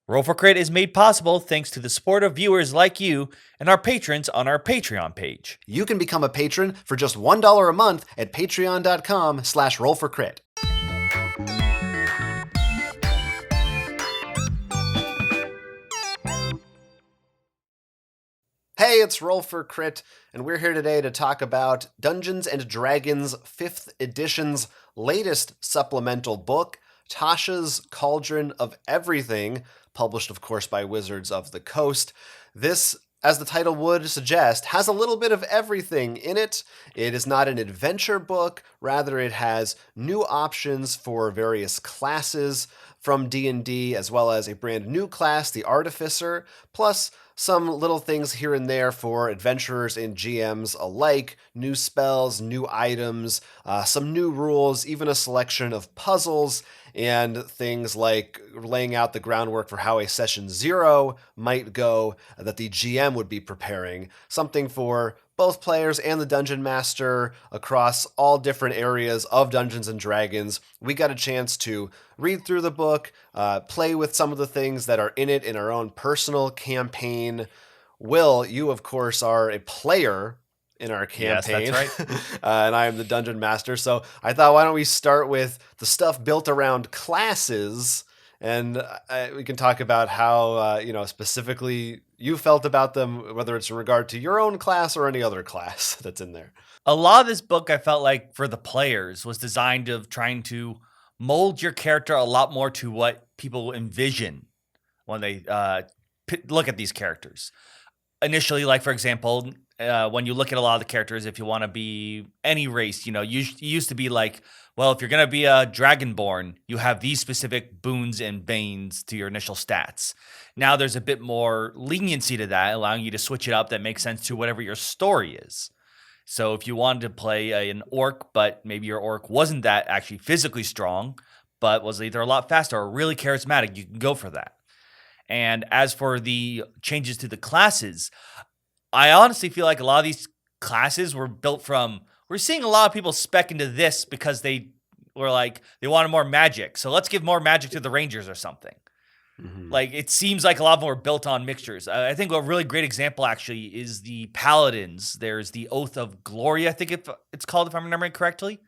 Roll for Crit is made possible thanks to the support of viewers like you and our patrons on our Patreon page. You can become a patron for just $1 a month at patreon.com/rollforcrit. Hey, it's Roll for Crit, and we're here today to talk about Dungeons & Dragons 5th edition's latest supplemental book, Tasha's Cauldron of Everything, published, of course, by Wizards of the Coast. This, as the title would suggest, has a little bit of everything in it. It is not an adventure book, rather it has new options for various classes from D&D, as well as a brand new class, the Artificer, plus some little things here and there for adventurers and GMs alike, new spells, new items, some new rules, even a selection of puzzles, and things like laying out the groundwork for how a session 0 might go that the GM would be preparing. Something for both players and the Dungeon Master across all different areas of Dungeons & Dragons. We got a chance to read through the book, play with some of the things that are in it in our own personal campaign. Will, you, of course, are a player in our campaign. Yes, that's right. And I am the Dungeon Master. So I thought, why don't we start with the stuff built around classes, and we can talk about how, specifically you felt about them, whether it's in regard to your own class or any other class that's in there. A lot of this book, I felt like, for the players, was designed of trying to mold your character a lot more to what people envision when they look at these characters. Initially, like, for example, when you look at a lot of the characters, if you want to be any race, you used to be like, well, if you're going to be a Dragonborn, you have these specific boons and banes to your initial stats. Now there's a bit more leniency to that, allowing you to switch it up that makes sense to whatever your story is. So if you wanted to play an orc, but maybe your orc wasn't that actually physically strong, but was either a lot faster or really charismatic, you can go for that. And as for the changes to the classes, I honestly feel like a lot of these classes were built from, we're seeing a lot of people spec into this because they were like, they wanted more magic. So let's give more magic to the Rangers or something. Mm-hmm. Like, it seems like a lot of them were built on mixtures. I think a really great example, actually, is the Paladins. There's the Oath of Glory, I think it's called, if I'm remembering correctly.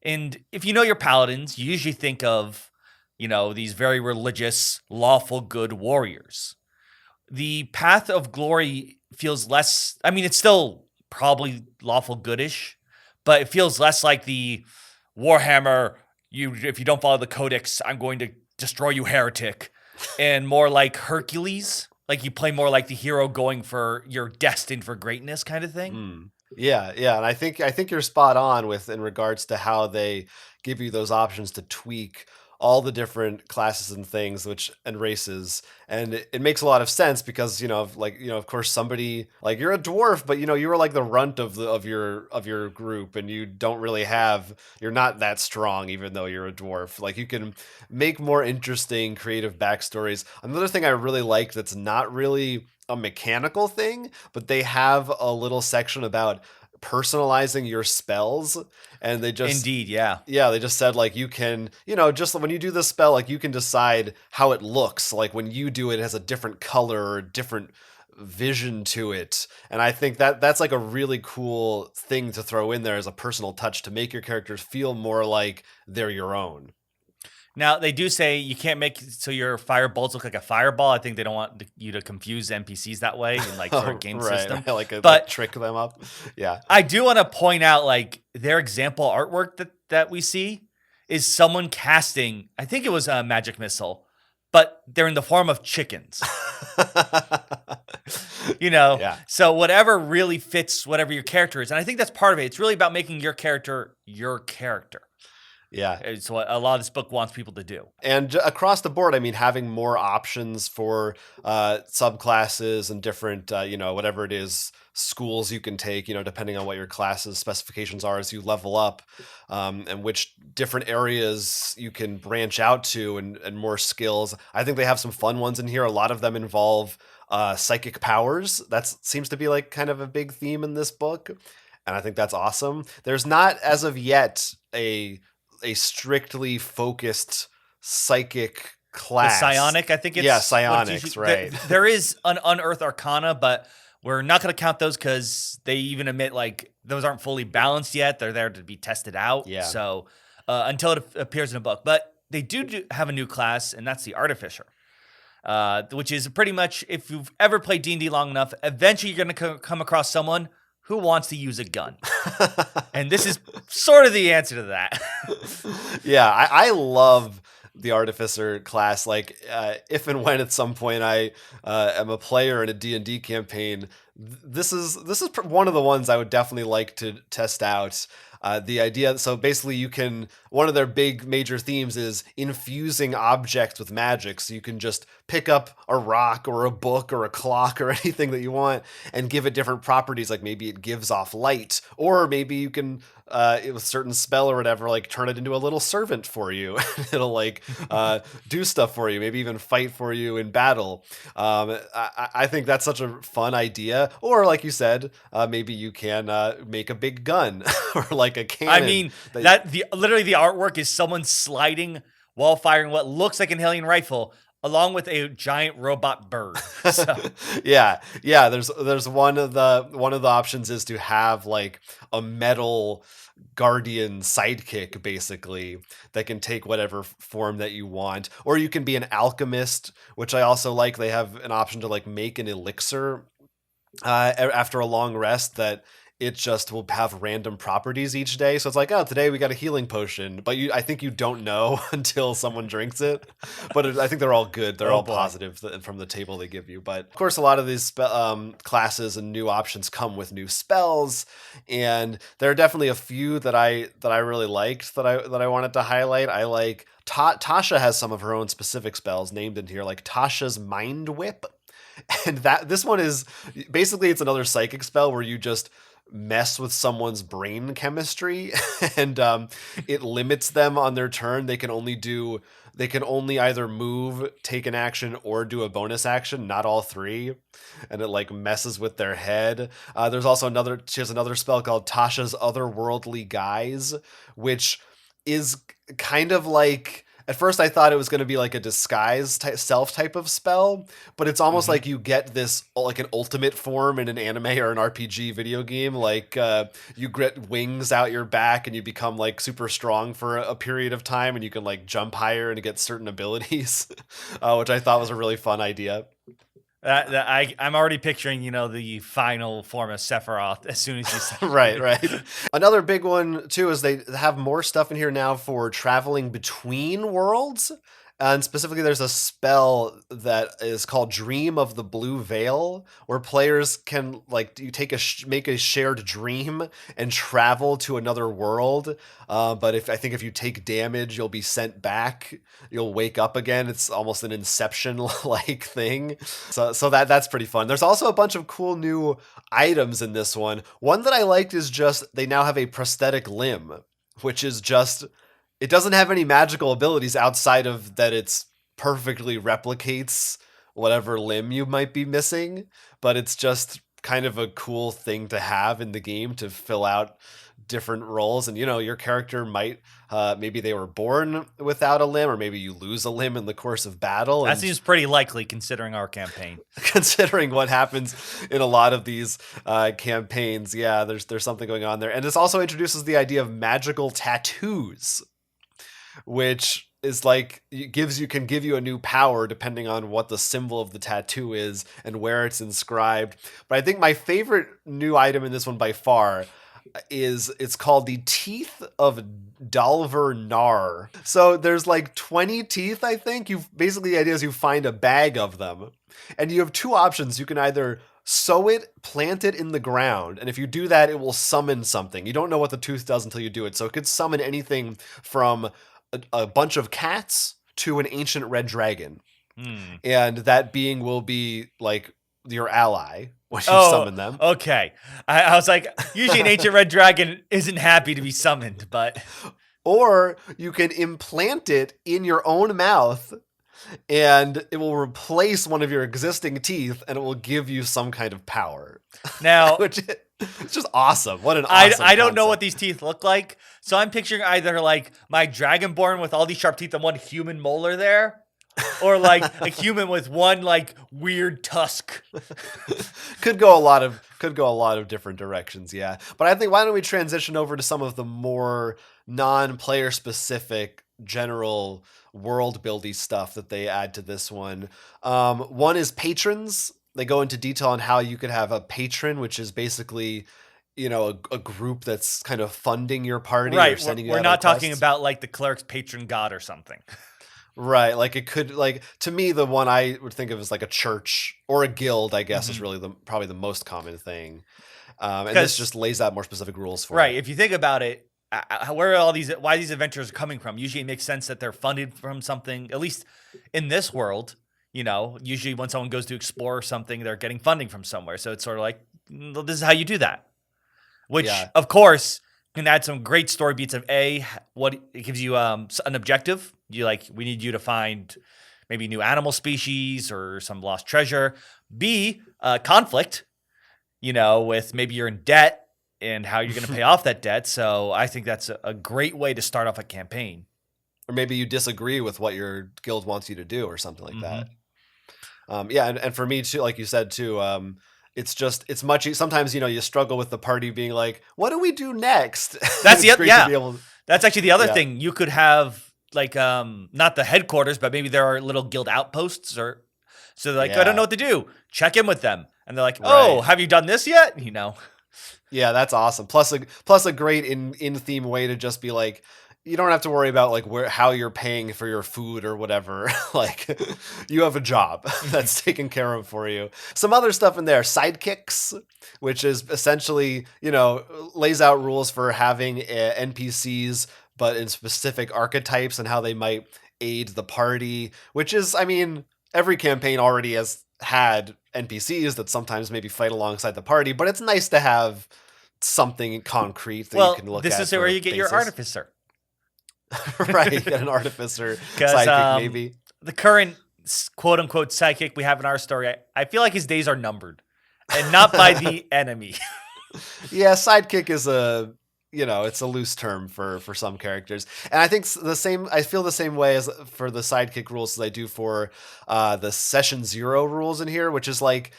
And if you know your Paladins, you usually think of, these very religious, lawful good warriors. The Path of Glory feels less, it's still probably lawful goodish, but it feels less like the Warhammer, if you don't follow the Codex, I'm going to destroy you, heretic, and more like Hercules. Like, you play more like the hero going for you're destined for greatness kind of thing. Yeah, and I think you're spot on in regards to how they give you those options to tweak all the different classes and things and races, and it makes a lot of sense because of course somebody like, you're a dwarf, but you were like the runt of your group, and you're not that strong even though you're a dwarf. Like, you can make more interesting creative backstories. Another thing I really like that's not really a mechanical thing, but they have a little section about personalizing your spells, and they just they just said, like, you can, just when you do the spell, like, you can decide how it looks. Like, when you do it, it has a different color or a different vision to it, and I think that's like a really cool thing to throw in there as a personal touch to make your characters feel more like they're your own. Now, they do say you can't make so your fire bolts look like a fireball. I think they don't want you to confuse NPCs that way in for a game system. But trick them up. Yeah. I do want to point out, like, their example artwork that we see is someone casting, I think it was a magic missile, but they're in the form of chickens. Yeah. So whatever really fits whatever your character is. And I think that's part of it. It's really about making your character your character. Yeah. It's what a lot of this book wants people to do. And across the board, having more options for subclasses and different, whatever it is, schools you can take, depending on what your class's specifications are as you level up, and which different areas you can branch out to and more skills. I think they have some fun ones in here. A lot of them involve psychic powers. That seems to be like kind of a big theme in this book. And I think that's awesome. There's not, as of yet, a strictly focused psychic class. Psionic, I think it's. Yeah, psionics, right. There is an Unearthed Arcana, but we're not going to count those because they even admit like those aren't fully balanced yet. They're there to be tested out. Yeah. So until it appears in a book. But they do have a new class, and that's the Artificer. Which is pretty much, if you've ever played D&D long enough, eventually you're going to come across someone who wants to use a gun. And this is sort of the answer to that. Yeah, I love the Artificer class. Like, if and when at some point I am a player in a D&D campaign, this is one of the ones I would definitely like to test out. The idea, so basically one of their big major themes is infusing objects with magic. So you can just pick up a rock or a book or a clock or anything that you want and give it different properties. Like maybe it gives off light, or maybe you can, with a certain spell or whatever, like turn it into a little servant for you. It'll like do stuff for you, maybe even fight for you in battle. I think that's such a fun idea. Or like you said, maybe you can make a big gun or like a cannon. I mean, literally the artwork is someone sliding while firing what looks like an alien rifle along with a giant robot bird. So. Yeah. There's one of the options is to have like a metal guardian sidekick, basically, that can take whatever form that you want. Or you can be an alchemist, which I also like. They have an option to like make an elixir after a long rest that it just will have random properties each day. So it's like, oh, today we got a healing potion, but I think you don't know until someone drinks it. But I think they're all good. They're all positive from the table they give you. But of course, a lot of these classes and new options come with new spells, and there are definitely a few that I really liked that I wanted to highlight. I like Tasha has some of her own specific spells named in here, like Tasha's Mind Whip. And this one is basically, it's another psychic spell where you just mess with someone's brain chemistry and it limits them on their turn. They can only either move, take an action, or do a bonus action, not all three. And it like messes with their head. She has another spell called Tasha's Otherworldly Guise, which is kind of like, at first I thought it was going to be like a disguise self type of spell, but it's almost like you get this like an ultimate form in an anime or an RPG video game. Like you get wings out your back and you become like super strong for a period of time, and you can like jump higher and get certain abilities, which I thought was a really fun idea. I'm already picturing, the final form of Sephiroth as soon as you say Right. Another big one, too, is they have more stuff in here now for traveling between worlds. And specifically, there's a spell that is called Dream of the Blue Veil, where players can make a shared dream and travel to another world. But if you take damage, you'll be sent back. You'll wake up again. It's almost an Inception-like thing. So that's pretty fun. There's also a bunch of cool new items in this one. One that I liked is just they now have a prosthetic limb, which is just... It doesn't have any magical abilities outside of that it's perfectly replicates whatever limb you might be missing, but it's just kind of a cool thing to have in the game to fill out different roles. And, your character might, maybe they were born without a limb, or maybe you lose a limb in the course of battle. That seems pretty likely considering our campaign. Considering what happens in a lot of these campaigns, yeah, there's something going on there. And this also introduces the idea of magical tattoos, which is like can give you a new power depending on what the symbol of the tattoo is and where it's inscribed. But I think my favorite new item in this one by far it's called the Teeth of Dalver Nar. So there's like 20 teeth, I think. Basically the idea is you find a bag of them, and you have two options. You can either sew it, plant it in the ground, and if you do that, it will summon something. You don't know what the tooth does until you do it. So it could summon anything from a bunch of cats to an ancient red dragon. And that being will be like your ally when you summon them. Okay. I was like, usually an ancient red dragon isn't happy to be summoned, but... Or you can implant it in your own mouth, and it will replace one of your existing teeth, and it will give you some kind of power. Now... It's just awesome. What an awesome I don't know what these teeth look like, so I'm picturing either like my dragonborn with all these sharp teeth and one human molar there, or like a human with one like weird tusk. Could go a lot of different directions, yeah. But I think why don't we transition over to some of the more non-player specific general world buildy stuff that they add to this one. One is patrons. They go into detail on how you could have a patron, which is basically, a group that's kind of funding your party or Right. sending you We're out not on talking quests. about like the cleric's patron god or something. Right, like it could, like, to me, the one I would think of as like a church or a guild, I guess, is really probably the most common thing. And this just lays out more specific rules for Right. it. If you think about it, where are why these adventures are coming from? Usually it makes sense that they're funded from something, at least in this world. Usually when someone goes to explore something, they're getting funding from somewhere. So it's sort of like, this is how you do that. Which, of course, can add some great story beats of what it gives you an objective. We need you to find maybe new animal species or some lost treasure. B, conflict, with maybe you're in debt and how you're going to pay off that debt. So I think that's a great way to start off a campaign. Or maybe you disagree with what your guild wants you to do or something like that. And for me too, like you said too, it's much. Sometimes you struggle with the party being like, what do we do next? That's yeah. That's actually the other thing. You could have like not the headquarters, but maybe there are little guild outposts so they're like, I don't know what to do. Check in with them, and they're like, oh, have you done this yet? Yeah, that's awesome. Plus a great in theme way to just be like, you don't have to worry about like how you're paying for your food or whatever. Like, you have a job that's taken care of for you. Some other stuff in there, Sidekicks, which is essentially, lays out rules for having NPCs, but in specific archetypes and how they might aid the party, which is, I mean, every campaign already has had NPCs that sometimes maybe fight alongside the party, but it's nice to have something concrete that you can look at. This is where you get your artificer. Right, you get an artificer sidekick, maybe. The current quote unquote sidekick we have in our story, I feel like his days are numbered, and not by the enemy. Yeah, sidekick is it's a loose term for some characters, and I think I feel the same way as for the sidekick rules as I do for the session 0 rules in here, which is like,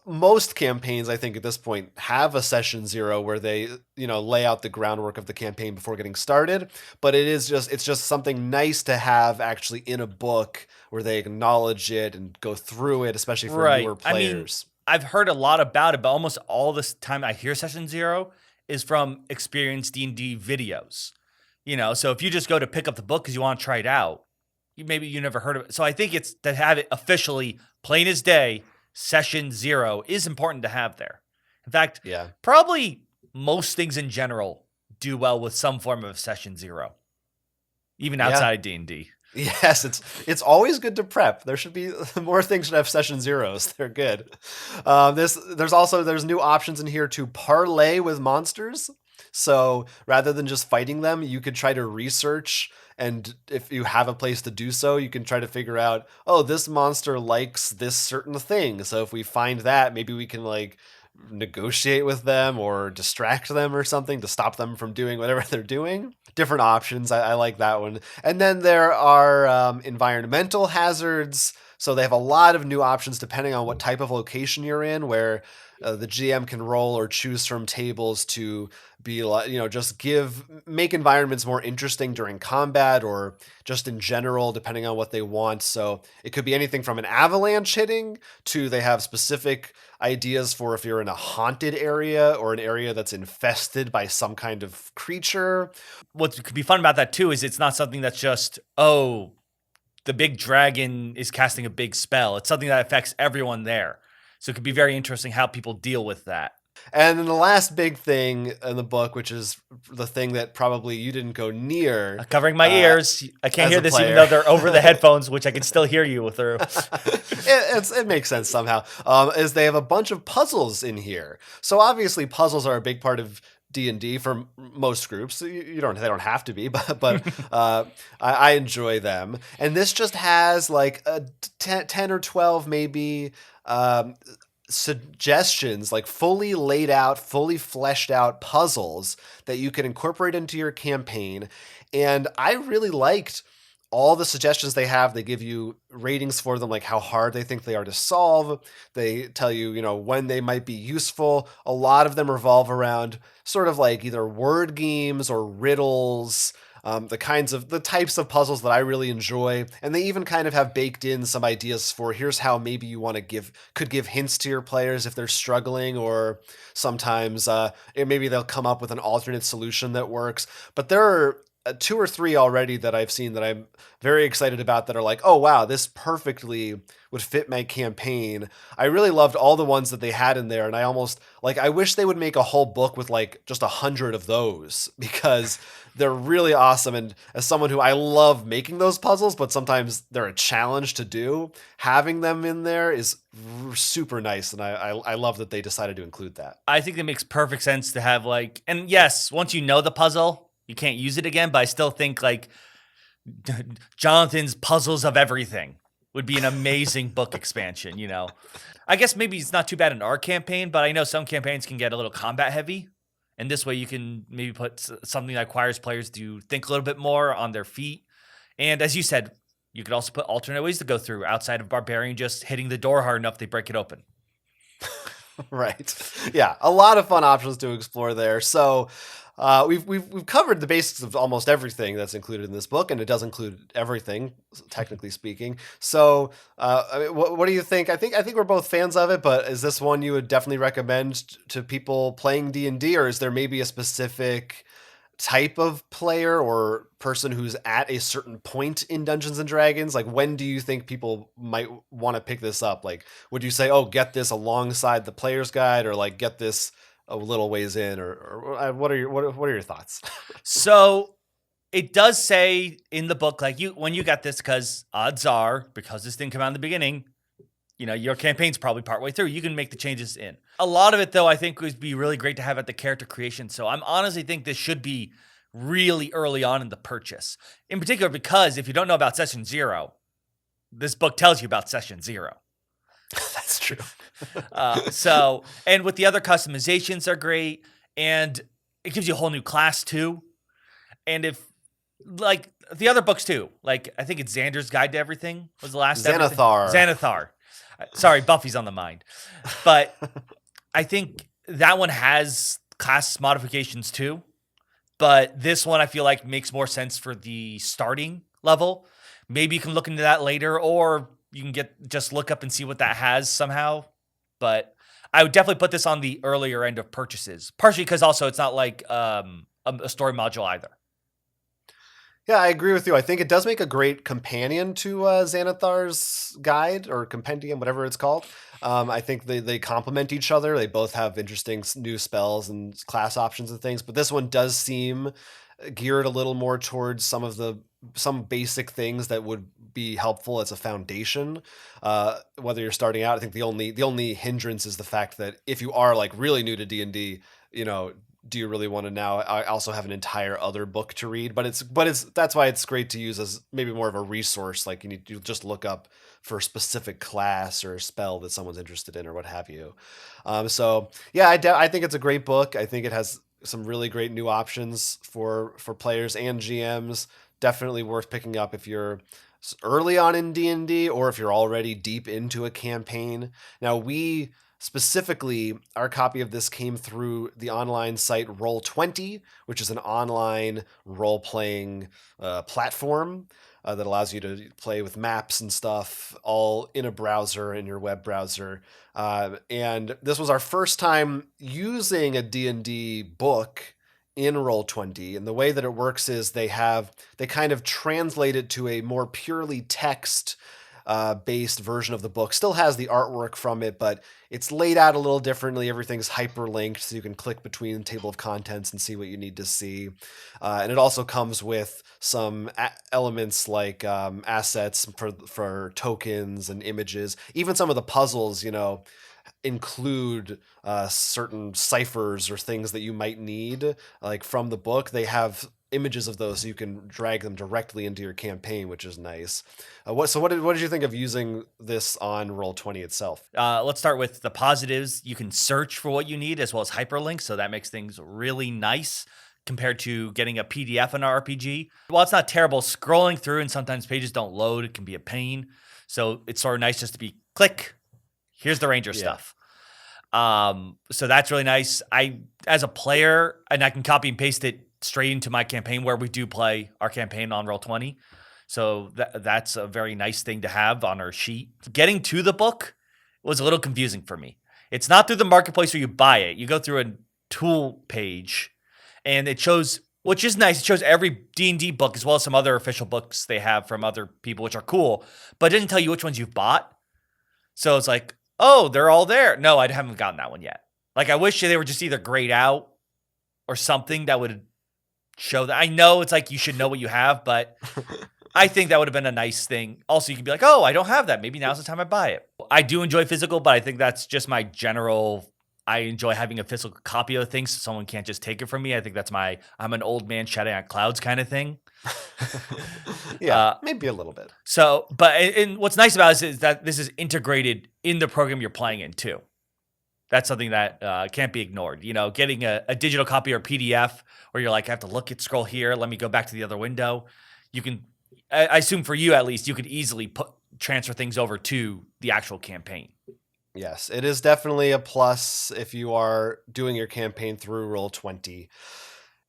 most campaigns, I think at this point, have a session 0 where they, lay out the groundwork of the campaign before getting started. But it's just something nice to have actually in a book where they acknowledge it and go through it, especially for newer players. I mean, I've heard a lot about it, but almost all this time I hear session 0 is from experienced D&D videos. So if you just go to pick up the book because you want to try it out, maybe you never heard of it. So I think it's to have it officially plain as day. Session 0 is important to have there. In fact, probably most things in general do well with some form of session 0, even outside D&D. Yes, it's always good to prep. There should be more things should have session 0s. They're good. There's new options in here to parlay with monsters. So rather than just fighting them, you could try to research, and if you have a place to do so, you can try to figure out, oh, this monster likes this certain thing. So if we find that, maybe we can like negotiate with them or distract them or something to stop them from doing whatever they're doing. Different options. I like that one. And then there are environmental hazards. So they have a lot of new options depending on what type of location you're in, where the GM can roll or choose from tables to be like, just make environments more interesting during combat or just in general, depending on what they want. So it could be anything from an avalanche hitting to they have specific ideas for if you're in a haunted area or an area that's infested by some kind of creature. What could be fun about that too is it's not something that's just, oh, the big dragon is casting a big spell. It's something that affects everyone there. So it could be very interesting how people deal with that. And then the last big thing in the book, which is the thing that probably you didn't go near. Covering my ears. I can't hear this even though they're over the headphones, which I can still hear you through. It makes sense somehow. Is they have a bunch of puzzles in here. So obviously puzzles are a big part of D&D for most groups. They don't have to be, but I enjoy them. And this just has like a 10 or 12 maybe suggestions, like fully laid out, fully fleshed out puzzles that you can incorporate into your campaign. And I really liked all the suggestions they have, they give you ratings for them, like how hard they think they are to solve. They tell you, when they might be useful. A lot of them revolve around sort of like either word games or riddles, the types of puzzles that I really enjoy. And they even kind of have baked in some ideas for here's how maybe you want to could give hints to your players if they're struggling, or sometimes maybe they'll come up with an alternate solution that works. But there are 2 or 3 already that I've seen that I'm very excited about that are like, oh wow, this perfectly would fit my campaign. I really loved all the ones that they had in there, and I wish they would make a whole book with like just 100 of those, because they're really awesome. And as someone who, I love making those puzzles, but sometimes they're a challenge to do, having them in there is super nice, and I love that they decided to include that. I think it makes perfect sense to have and yes, once you know the puzzle, you can't use it again, but I still think Jonathan's Puzzles of Everything would be an amazing book expansion, I guess maybe it's not too bad in our campaign, but I know some campaigns can get a little combat heavy. And this way you can maybe put something that requires players to think a little bit more on their feet. And as you said, you could also put alternate ways to go through outside of Barbarian, just hitting the door hard enough they break it open. Right. Yeah, a lot of fun options to explore there. So we've covered the basics of almost everything that's included in this book, and it does include everything, technically speaking. So, what do you think? I think we're both fans of it, but is this one you would definitely recommend to people playing D&D, or is there maybe a specific type of player or person who's at a certain point in Dungeons and Dragons? Like, when do you think people might want to pick this up? Like, would you say, oh, get this alongside the player's guide, or like get this a little ways in, or what are your thoughts? So it does say in the book, when you got this, because odds are, because this didn't come out in the beginning, your campaign's probably partway through, you can make the changes in. A lot of it, though, I think would be really great to have at the character creation. So I'm honestly think this should be really early on in the purchase. In particular, because if you don't know about Session 0, this book tells you about Session 0. That's true. And with the other customizations are great, and it gives you a whole new class too. And if the other books too, I think it's Xander's Guide to Everything was the last Xanathar. Sorry, Buffy's on the mind. But I think that one has class modifications too. But this one I feel like makes more sense for the starting level. Maybe you can look into that later, or you can just look up and see what that has somehow. But I would definitely put this on the earlier end of purchases, partially because also it's not like a story module either. Yeah, I agree with you. I think it does make a great companion to Xanathar's Guide, or Compendium, whatever it's called. I think they complement each other. They both have interesting new spells and class options and things, but this one does seem geared a little more towards some basic things that would be helpful as a foundation. Whether you're starting out, I think the only hindrance is the fact that if you are really new to D&D, do you really want to now also have an entire other book to read? But that's why it's great to use as maybe more of a resource. Like you just look up for a specific class or spell that someone's interested in or what have you. So yeah, I think it's a great book. I think it has some really great new options for players and GMs. Definitely worth picking up if you're early on in D&D or if you're already deep into a campaign. Now, specifically, our copy of this came through the online site Roll20, which is an online role-playing platform that allows you to play with maps and stuff all in a browser, in your web browser. And this was our first time using a D&D book in Roll20. And the way that it works is they kind of translate it to a more purely text based version of the book. Still has the artwork from it, but it's laid out a little differently. Everything's hyperlinked, so you can click between the table of contents and see what you need to see. And it also comes with some elements like assets for tokens and images. Even some of the puzzles, include certain ciphers or things that you might need, like from the book. They have images of those, so you can drag them directly into your campaign, which is nice. What did you think of using this on Roll20 itself? Let's start with the positives. You can search for what you need as well as hyperlinks, so that makes things really nice. compared to getting a PDF in an RPG. While it's not terrible, scrolling through and sometimes pages don't load, it can be a pain. So it's sort of nice just to be click, here's the Ranger stuff. So that's really nice. As a player, and I can copy and paste it straight into my campaign where we do play our campaign on Roll20. So that's a very nice thing to have on our sheet. Getting to the book was a little confusing for me. It's not through the marketplace where you buy it. You go through a tool page, and it shows, which is nice. It shows every D&D book as well as some other official books they have from other people, which are cool. But it doesn't tell you which ones you've bought. So it's like, oh, they're all there. No, I haven't gotten that one yet. Like, I wish they were just either grayed out or something that would show that. I know it's like you should know what you have, but I think that would have been a nice thing. Also, you could be like, oh, I don't have that. Maybe now's the time I buy it. I do enjoy physical, but I think that's just my general. I enjoy having a physical copy of things so someone can't just take it from me. I think that's I'm an old man shouting at clouds kind of thing. Yeah, maybe a little bit. So, but and what's nice about this is that this is integrated in the program you're playing in too. That's something that can't be ignored. You know, getting a digital copy or PDF where you're like, I have to look at scroll here. Let me go back to the other window. You can, I assume for you at least, you could easily transfer things over to the actual campaign. Yes, it is definitely a plus if you are doing your campaign through Roll20.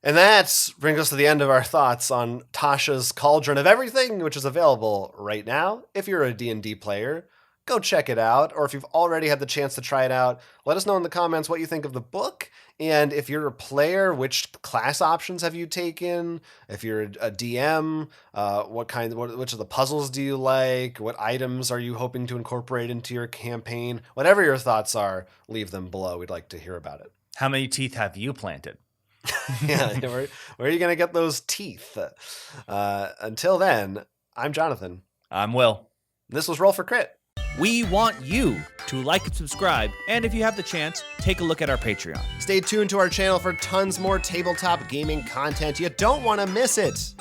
And that brings us to the end of our thoughts on Tasha's Cauldron of Everything, which is available right now. If you're a D&D player, go check it out. Or if you've already had the chance to try it out, let us know in the comments what you think of the book. And if you're a player, which class options have you taken? If you're a DM, which of the puzzles do you like? What items are you hoping to incorporate into your campaign? Whatever your thoughts are, leave them below. We'd like to hear about it. How many teeth have you planted? Yeah, where are you going to get those teeth? Until then, I'm Jonathan. I'm Will. This was Roll for Crit. We want you to like and subscribe, and if you have the chance, take a look at our Patreon. Stay tuned to our channel for tons more tabletop gaming content. You don't want to miss it.